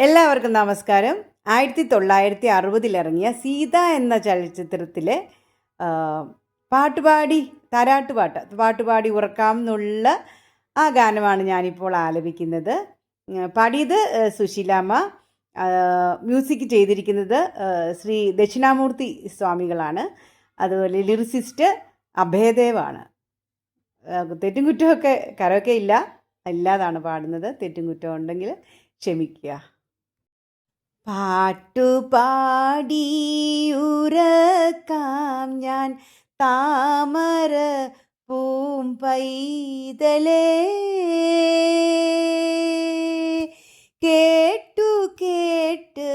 എല്ലാവർക്കും നമസ്കാരം. 1960 ഇറങ്ങിയ സീത എന്ന ചലച്ചിത്രത്തിലെ പാട്ടുപാടി പാട്ടുപാടി ഉറക്കാം എന്നുള്ള ആ ഗാനമാണ് ഞാനിപ്പോൾ ആലപിക്കുന്നത്. പാടിയത് സുശീലാമ്മ, മ്യൂസിക് ചെയ്തിരിക്കുന്നത് ശ്രീ ദക്ഷിണാമൂർത്തി സ്വാമികളാണ്. അതുപോലെ ലിറിസിസ്റ്റ് അഭയദേവാണ്. തെറ്റും കുറ്റമൊക്കെ കരമൊക്കെ ഇല്ലാതാണ് പാടുന്നത്. തെറ്റും കുറ്റം ഉണ്ടെങ്കിൽ ക്ഷമിക്കുക. പാട്ടുപാടിയുറക്കാം ഞാൻ താമര പൂമ്പൈതലേ, കേട്ടു കേട്ട്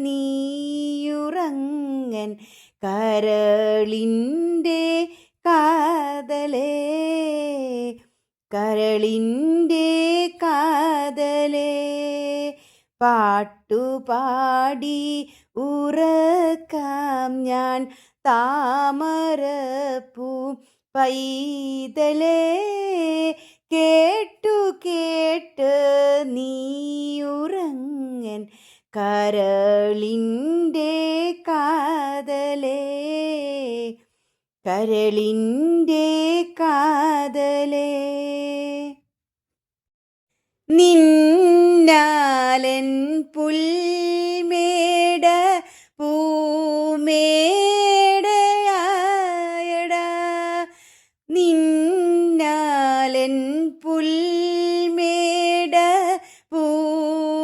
നീയുറങ്ങൻ കരളിൻ്റെ കാതലേ, കരളിൻ്റെ കാതലേ. പാട്ടുപാടി ഉറക്കാം ഞാൻ താമരപ്പൂ പൈതലേ, കേട്ടു കേട്ട് നീയുറങ്ങൻ കരളിൻ്റെ കാതലേ, കരളിൻ്റെ കാതലേ. നിന്നാലൻ പുൽമേട പൂമേടയായടാ, നിന്നാലൻ പുൽമേട പൂമേടയായടാ.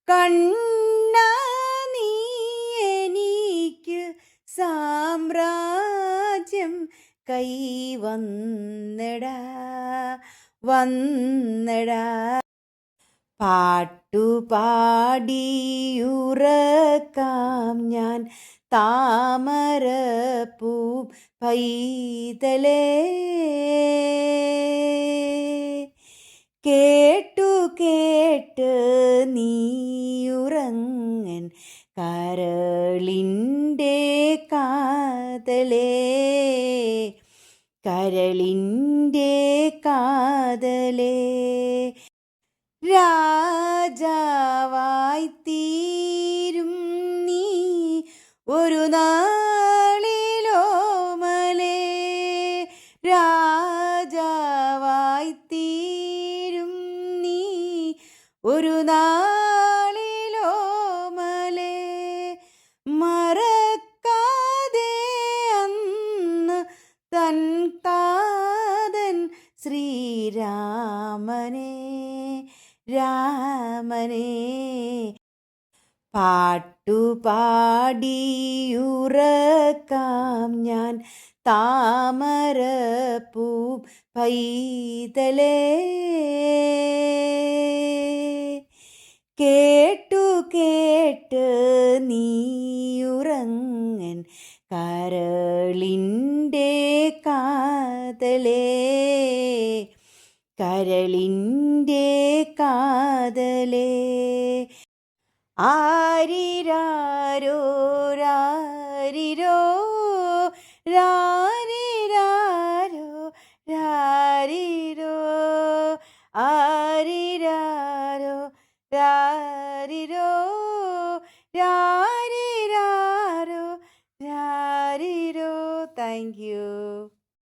കണ്ണാ നീ എനിക്ക് സാമ്രാജ്യം കൈവന്നടാ വന്നടാ. പാട്ടുപാടിയുറക്കാം ഞാൻ താമരപ്പൂ പൈതലേ, കേട്ടു കേട്ട് നീയുറങ്ങൻ കരളിൻ്റെ കാതലേ, കരളിൻ്റെ കാതലേ. രാജാവായി തീരും നീ ഒരു നാളിലോമലേ, രാജാവായി തീരും നീ ഒരു നാളിലോമലേ. മറക്കാതെ അന്ന് തൻ താതൻ ശ്രീരാമനെ രാമനെ. പാട്ടുപാടിയുറക്കാം ഞാൻ താമരപ്പൂ പൈതലേ, കേട്ടു കേട്ട് നീയുറങ്ങൻ കരളിൻ്റെ കാതലേ, കരളിൻ്റെ കാതലേ. ആരിരാരോ